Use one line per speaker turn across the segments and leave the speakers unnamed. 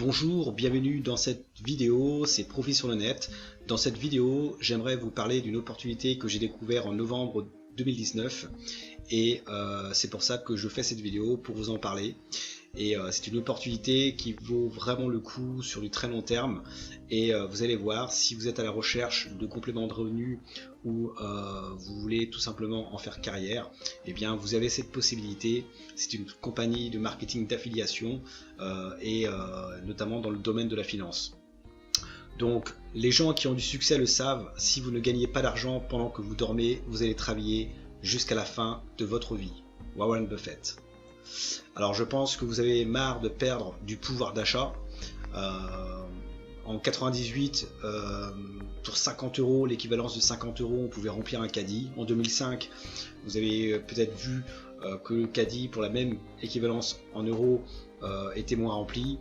Bonjour, bienvenue dans cette vidéo, c'est Profit sur le net. Dans cette vidéo, j'aimerais vous parler d'une opportunité que j'ai découverte en novembre 2019 et c'est pour ça que je fais cette vidéo, pour vous en parler. Et c'est une opportunité qui vaut vraiment le coup sur du très long terme et vous allez voir, si vous êtes à la recherche de compléments de revenus ou vous voulez tout simplement en faire carrière, eh bien vous avez cette possibilité. C'est une compagnie de marketing d'affiliation et notamment dans le domaine de la finance. Donc les gens qui ont du succès le savent, si vous ne gagnez pas d'argent pendant que vous dormez, vous allez travailler jusqu'à la fin de votre vie. Warren Buffett. Alors je pense que vous avez marre de perdre du pouvoir d'achat. En 98, pour 50 €, l'équivalence de 50 €, on pouvait remplir un caddie. En 2005, vous avez peut-être vu que le caddie pour la même équivalence en euros était moins rempli.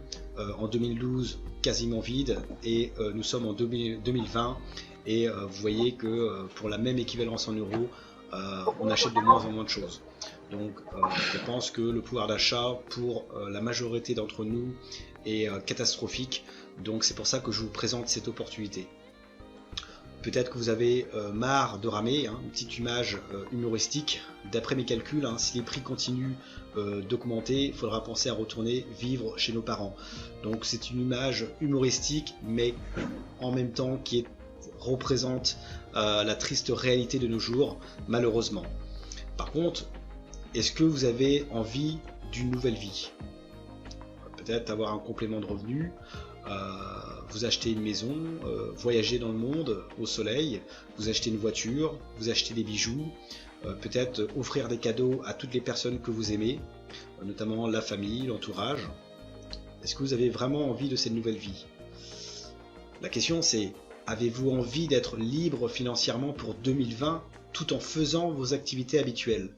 En 2012, quasiment vide, et nous sommes en 2020 et vous voyez que pour la même équivalence en euros, on achète de moins en moins de choses. Donc je pense que le pouvoir d'achat pour la majorité d'entre nous est catastrophique. Donc c'est pour ça que je vous présente cette opportunité. Peut-être que vous avez marre de ramer, une petite image humoristique. D'après mes calculs, si les prix continuent d'augmenter, il faudra penser à retourner vivre chez nos parents. Donc c'est une image humoristique, mais en même temps qui représente la triste réalité de nos jours, malheureusement. Par contre, est-ce que vous avez envie d'une nouvelle vie? Peut-être avoir un complément de revenus, vous achetez une maison, voyager dans le monde au soleil, vous achetez une voiture, vous achetez des bijoux, peut-être offrir des cadeaux à toutes les personnes que vous aimez, notamment la famille, l'entourage. Est-ce que vous avez vraiment envie de cette nouvelle vie? La question c'est, avez-vous envie d'être libre financièrement pour 2020 tout en faisant vos activités habituelles?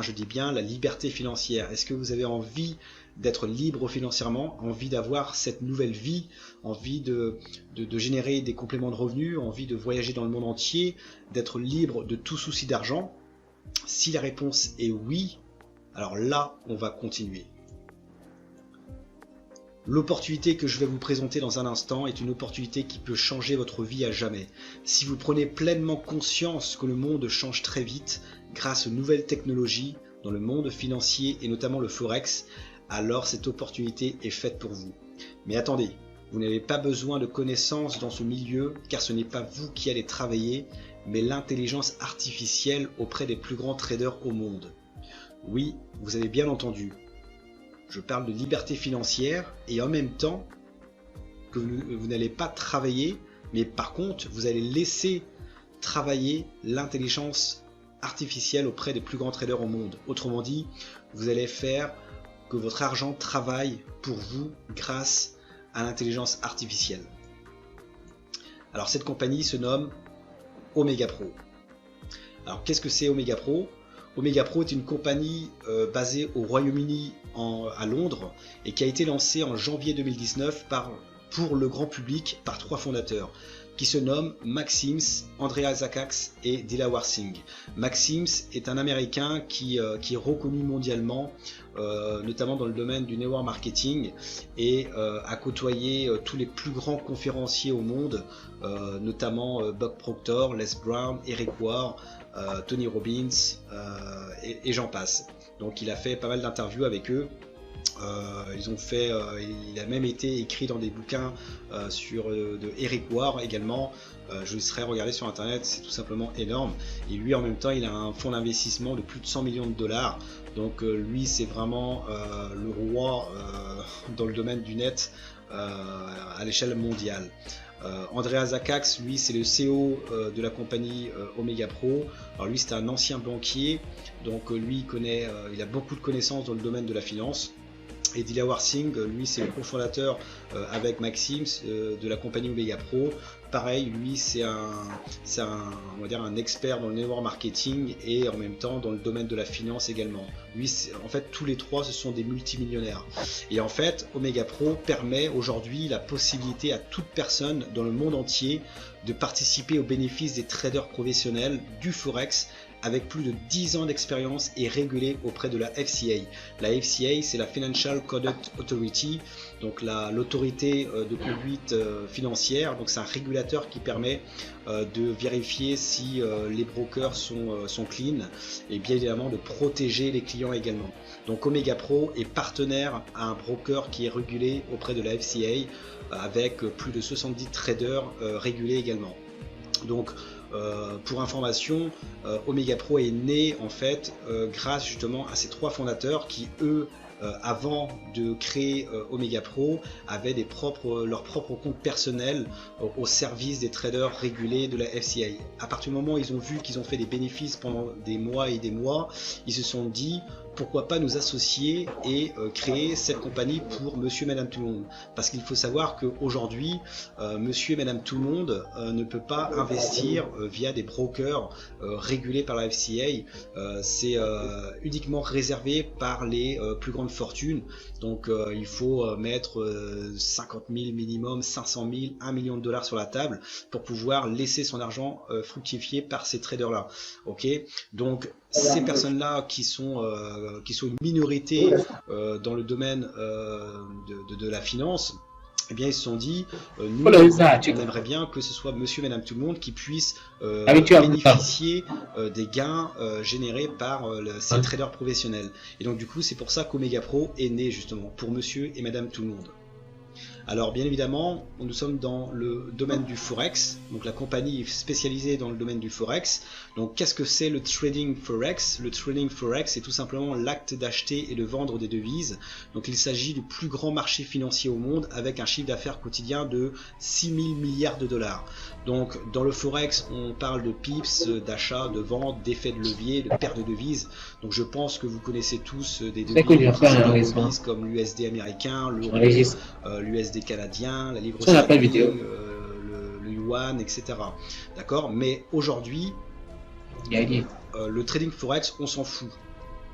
Je dis bien la liberté financière. Est-ce que vous avez envie d'être libre financièrement, envie d'avoir cette nouvelle vie, envie de générer des compléments de revenus, envie de voyager dans le monde entier, d'être libre de tout souci d'argent? Si la réponse est oui, alors là, on va continuer. L'opportunité que je vais vous présenter dans un instant est une opportunité qui peut changer votre vie à jamais. Si vous prenez pleinement conscience que le monde change très vite grâce aux nouvelles technologies dans le monde financier et notamment le Forex, alors cette opportunité est faite pour vous. Mais attendez, vous n'avez pas besoin de connaissances dans ce milieu car ce n'est pas vous qui allez travailler, mais l'intelligence artificielle auprès des plus grands traders au monde. Oui, vous avez bien entendu. Je parle de liberté financière et en même temps que vous n'allez pas travailler, mais par contre vous allez laisser travailler l'intelligence artificielle auprès des plus grands traders au monde. Autrement dit, vous allez faire que votre argent travaille pour vous grâce à l'intelligence artificielle. Alors cette compagnie se nomme Omega Pro. Alors qu'est-ce que c'est Omega Pro? Omega Pro est une compagnie basée au Royaume-Uni à Londres et qui a été lancée en janvier 2019 pour le grand public par 3 fondateurs qui se nomment Maxims, Andreas Zakax et Dilawar Singh. Maxims est un Américain qui est reconnu mondialement, notamment dans le domaine du network marketing et a côtoyé tous les plus grands conférenciers au monde, notamment Bob Proctor, Les Brown, Eric Ward, Tony Robbins et j'en passe. Donc il a fait pas mal d'interviews avec eux. Il a même été écrit dans des bouquins de Eric Ward également. Je vous laisserai regarder sur internet, c'est tout simplement énorme. Et lui en même temps il a un fonds d'investissement de plus de 100 millions de dollars. Donc lui c'est vraiment le roi dans le domaine du net à l'échelle mondiale. Andreas Zakax, lui c'est le CEO de la compagnie Omega Pro. Alors lui c'est un ancien banquier, donc lui il a beaucoup de connaissances dans le domaine de la finance. Et Dilawar Singh, lui c'est le cofondateur avec Maxims de la compagnie Omega Pro. Pareil, lui c'est on va dire un expert dans le network marketing et en même temps dans le domaine de la finance également. Lui, en fait, tous les trois, ce sont des multimillionnaires. Et en fait, Omega Pro permet aujourd'hui la possibilité à toute personne dans le monde entier de participer aux bénéfices des traders professionnels du Forex avec plus de 10 ans d'expérience et régulé auprès de la FCA. La FCA, c'est la Financial Conduct Authority, donc l'autorité de conduite financière. Donc c'est un régulateur qui permet de vérifier si les brokers sont clean et bien évidemment de protéger les clients également. Donc Omega Pro est partenaire à un broker qui est régulé auprès de la FCA avec plus de 70 traders régulés également. Donc pour information, Omega Pro est né en fait grâce justement à ces 3 fondateurs qui eux avant de créer Omega Pro avaient leurs propres comptes personnels au service des traders régulés de la FCA. À partir du moment où ils ont vu qu'ils ont fait des bénéfices pendant des mois et des mois, ils se sont dit pourquoi pas nous associer et créer cette compagnie pour monsieur et madame tout le monde. Parce qu'il faut savoir qu'aujourd'hui, monsieur et madame tout le monde ne peut pas investir via des brokers régulés par la FCA. C'est uniquement réservé par les plus grandes fortunes. Donc il faut mettre 50 000 minimum, 500 000, 1 million de dollars sur la table pour pouvoir laisser son argent fructifier par ces traders-là. Ok, donc ces personnes-là qui sont une minorité dans le domaine de la finance, eh bien ils se sont dit, nous on aimerait bien que ce soit monsieur et madame tout le monde qui puisse bénéficier des gains générés par ces traders professionnels. Et donc du coup c'est pour ça qu'Omega Pro est né justement, pour monsieur et madame tout le monde. Alors bien évidemment, nous sommes dans le domaine du Forex, donc la compagnie est spécialisée dans le domaine du Forex. Donc qu'est-ce que c'est le trading Forex? Le trading Forex, c'est tout simplement l'acte d'acheter et de vendre des devises. Donc il s'agit du plus grand marché financier au monde avec un chiffre d'affaires quotidien de 6 000 milliards de dollars. Donc dans le Forex, on parle de pips, d'achat, de vente, d'effet de levier, de perte de devises. Donc je pense que vous connaissez tous des devises comme l'USD américain, l'euro, l'USD canadien, la livre sterling, le yuan, etc. D'accord? Mais aujourd'hui, le trading Forex, on s'en fout.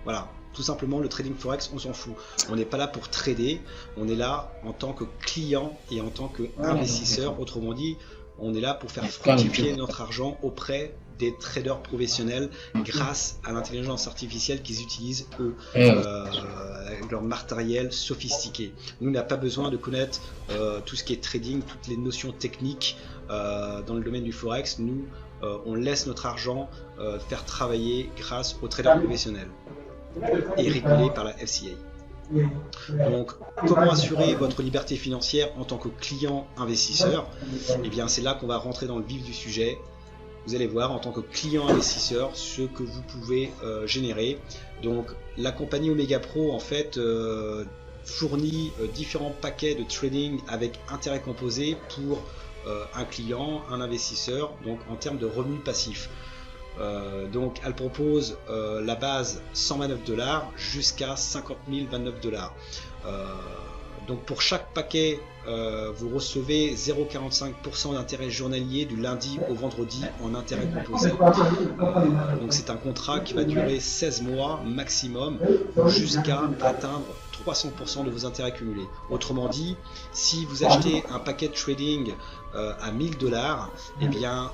Voilà. Tout simplement, le trading Forex, on s'en fout. On n'est pas là pour trader, on est là en tant que client et en tant qu'investisseur. Autrement dit, on est là pour faire fructifier notre argent auprès des traders professionnels grâce à l'intelligence artificielle qu'ils utilisent eux, avec leur matériel sophistiqué. Nous, on n'a pas besoin de connaître tout ce qui est trading, toutes les notions techniques dans le domaine du Forex. Nous, on laisse notre argent faire travailler grâce aux traders professionnels et régulés par la FCA. Donc, comment assurer votre liberté financière en tant que client investisseur? Eh bien, c'est là qu'on va rentrer dans le vif du sujet. Vous allez voir en tant que client investisseur ce que vous pouvez générer. Donc, la compagnie Omega Pro en fait fournit différents paquets de trading avec intérêt composé pour un client, un investisseur, donc en termes de revenus passifs. Donc elle propose la base 129 $ jusqu'à 50 029 $. Donc pour chaque paquet, vous recevez 0,45% d'intérêt journalier du lundi au vendredi en intérêt composé. Donc c'est un contrat qui va durer 16 mois maximum jusqu'à atteindre 300% de vos intérêts cumulés. Autrement dit, si vous achetez un paquet de trading à 1000 $, eh bien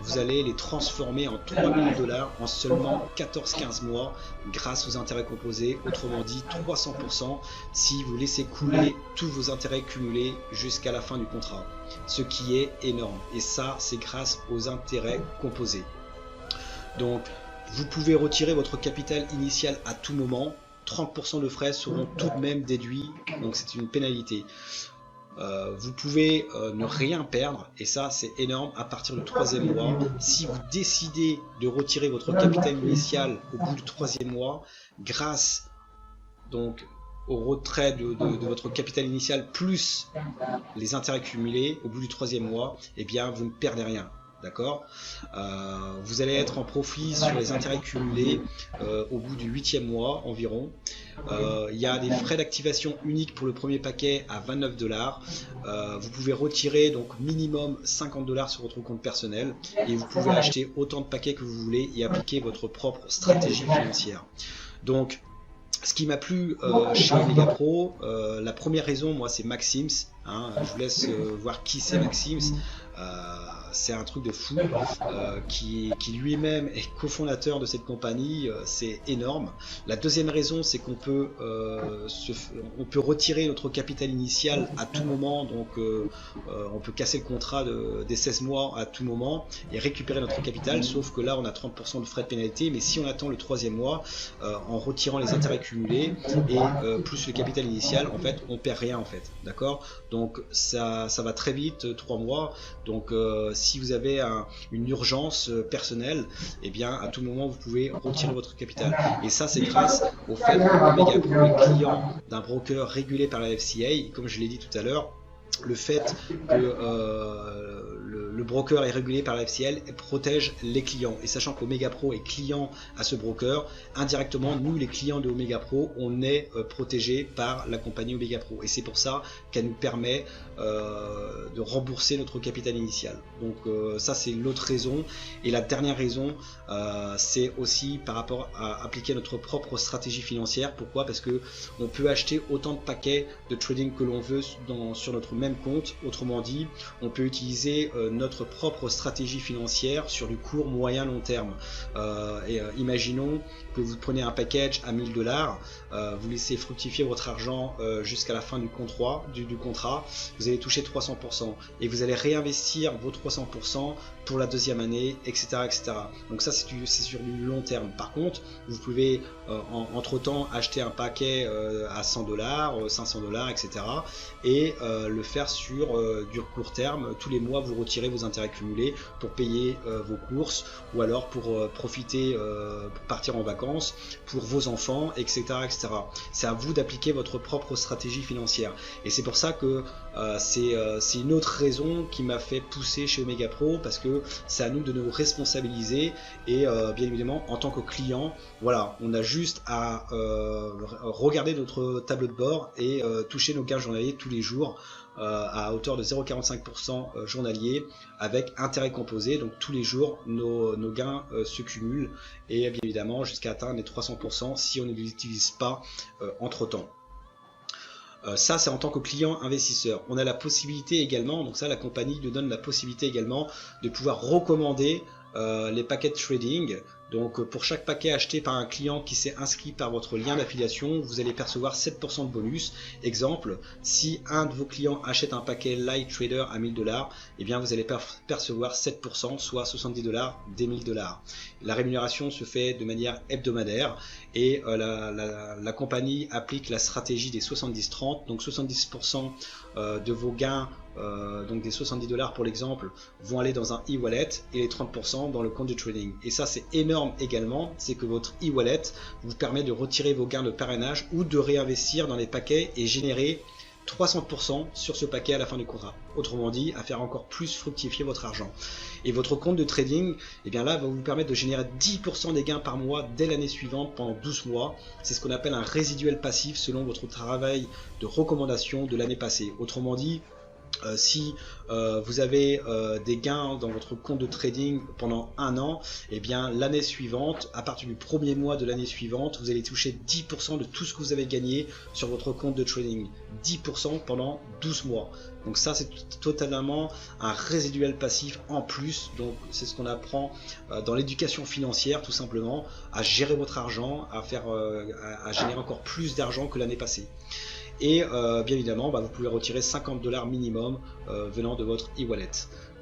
vous allez les transformer en 3000 $ en seulement 14-15 mois grâce aux intérêts composés. Autrement dit 300% si vous laissez couler tous vos intérêts cumulés jusqu'à la fin du contrat, ce qui est énorme. Et ça, c'est grâce aux intérêts composés. Donc vous pouvez retirer votre capital initial à tout moment. 30% de frais seront tout de même déduits, donc c'est une pénalité. Vous pouvez ne rien perdre, et ça c'est énorme à partir du 3e mois. Si vous décidez de retirer votre capital initial au bout du 3e mois, grâce donc au retrait de votre capital initial plus les intérêts cumulés au bout du 3e mois, eh bien vous ne perdez rien. D'accord, vous allez être en profit sur les intérêts cumulés au bout du 8e mois environ. Il y a des frais d'activation uniques pour le premier paquet à 29 $. Vous pouvez retirer donc minimum 50 $ sur votre compte personnel et vous pouvez acheter autant de paquets que vous voulez et appliquer votre propre stratégie financière. Donc ce qui m'a plu chez Omega Pro, la première raison, moi, c'est Maxims. Hein, je vous laisse voir qui c'est Maxims. C'est un truc de fou. Qui lui-même est cofondateur de cette compagnie, c'est énorme. La deuxième raison, c'est qu'on peut, on peut retirer notre capital initial à tout moment, donc on peut casser le contrat des 16 mois à tout moment et récupérer notre capital, sauf que là on a 30% de frais de pénalité, mais si on attend le troisième mois, en retirant les intérêts cumulés et plus le capital initial, en fait on perd rien en fait, d'accord? Donc ça va très vite, 3 mois, donc si vous avez une urgence personnelle, et bien à tout moment vous pouvez retirer votre capital. Et ça c'est grâce au fait que Omega Pro est client d'un broker régulé par la FCA, et comme je l'ai dit tout à l'heure, le fait que le broker est régulé par la FCL protège les clients. Et sachant qu'Omega Pro est client à ce broker, indirectement, nous les clients de Omega Pro, on est protégés par la compagnie Omega Pro. Et c'est pour ça qu'elle nous permet de rembourser notre capital initial. Donc ça c'est l'autre raison. Et la dernière raison, c'est aussi par rapport à appliquer notre propre stratégie financière. Pourquoi? Parce que on peut acheter autant de paquets de trading que l'on veut sur notre même compte. Autrement dit, on peut utiliser notre propre stratégie financière sur du court, moyen, long terme. Imaginons que vous prenez un package à 1000 $, vous laissez fructifier votre argent jusqu'à la fin du contrat, vous allez toucher 300% et vous allez réinvestir vos 300% pour la deuxième année, etc. etc. Donc ça c'est sur du long terme. Par contre, vous pouvez entre temps acheter un paquet à 100 $, 500 $, etc. et le faire sur du court terme. Tous les mois vous retirez vos intérêts cumulés pour payer vos courses ou alors pour profiter, pour partir en vacances, pour vos enfants, etc. etc. C'est à vous d'appliquer votre propre stratégie financière. Et c'est pour ça que c'est une autre raison qui m'a fait pousser chez Omega Pro, parce que c'est à nous de nous responsabiliser et bien évidemment en tant que client, voilà, on a juste à regarder notre tableau de bord et toucher nos gains journaliers tous les jours à hauteur de 0,45% journalier avec intérêt composé. Donc tous les jours nos gains se cumulent et bien évidemment jusqu'à atteindre les 300% si on ne l'utilise pas entre temps. Ça c'est en tant que client investisseur. On a la possibilité également, donc ça la compagnie nous donne la possibilité également de pouvoir recommander les paquets de trading. Donc pour chaque paquet acheté par un client qui s'est inscrit par votre lien d'affiliation, vous allez percevoir 7% de bonus. Exemple, si un de vos clients achète un paquet Light Trader à 1000 $, eh bien vous allez percevoir 7%, soit 70 $ des 1000 $. La rémunération se fait de manière hebdomadaire et la compagnie applique la stratégie des 70-30, donc 70% de vos gains, donc des 70 $ pour l'exemple, vont aller dans un e-wallet et les 30% dans le compte de trading. Et ça c'est énorme également, c'est que votre e-wallet vous permet de retirer vos gains de parrainage ou de réinvestir dans les paquets et générer 300% sur ce paquet à la fin du contrat. Autrement dit, à faire encore plus fructifier votre argent. Et votre compte de trading, eh bien là, va vous permettre de générer 10% des gains par mois dès l'année suivante pendant 12 mois. C'est ce qu'on appelle un résiduel passif selon votre travail de recommandation de l'année passée. Autrement dit, si vous avez des gains dans votre compte de trading pendant un an, et bien l'année suivante, à partir du premier mois de l'année suivante, vous allez toucher 10% de tout ce que vous avez gagné sur votre compte de trading. 10% pendant 12 mois. Donc ça c'est totalement un résiduel passif en plus. Donc c'est ce qu'on apprend dans l'éducation financière, tout simplement, à gérer votre argent, à générer encore plus d'argent que l'année passée. Et bien évidemment, vous pouvez retirer 50 $ minimum venant de votre e-wallet.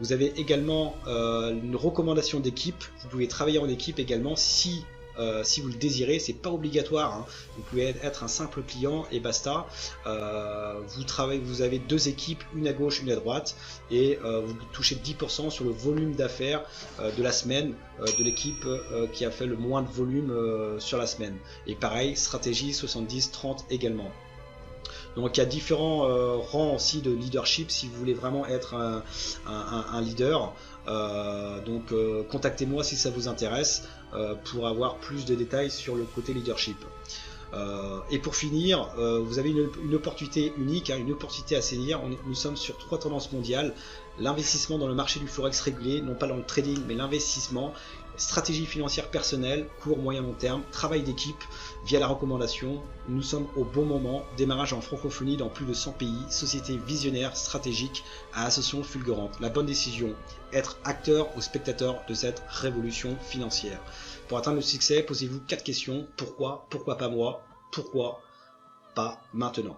Vous avez également une recommandation d'équipe. Vous pouvez travailler en équipe également si vous le désirez. C'est pas obligatoire, hein. Vous pouvez être un simple client et basta. Vous avez deux équipes, une à gauche, une à droite, et vous touchez 10% sur le volume d'affaires de la semaine de l'équipe qui a fait le moins de volume sur la semaine. Et pareil, stratégie 70-30 également. Donc il y a différents rangs aussi de leadership si vous voulez vraiment être un leader. Donc contactez-moi si ça vous intéresse pour avoir plus de détails sur le côté leadership. Et pour finir, vous avez une opportunité unique, une opportunité à saisir. Nous sommes sur 3 tendances mondiales. L'investissement dans le marché du forex régulé, non pas dans le trading mais l'investissement. stratégie financière personnelle, court, moyen, long terme, travail d'équipe via la recommandation. Nous sommes au bon moment, démarrage en francophonie dans plus de 100 pays, société visionnaire, stratégique, à ascension fulgurante. La bonne décision, être acteur ou spectateur de cette révolution financière. Pour atteindre le succès, posez-vous 4 questions. Pourquoi pas moi? Pourquoi pas maintenant?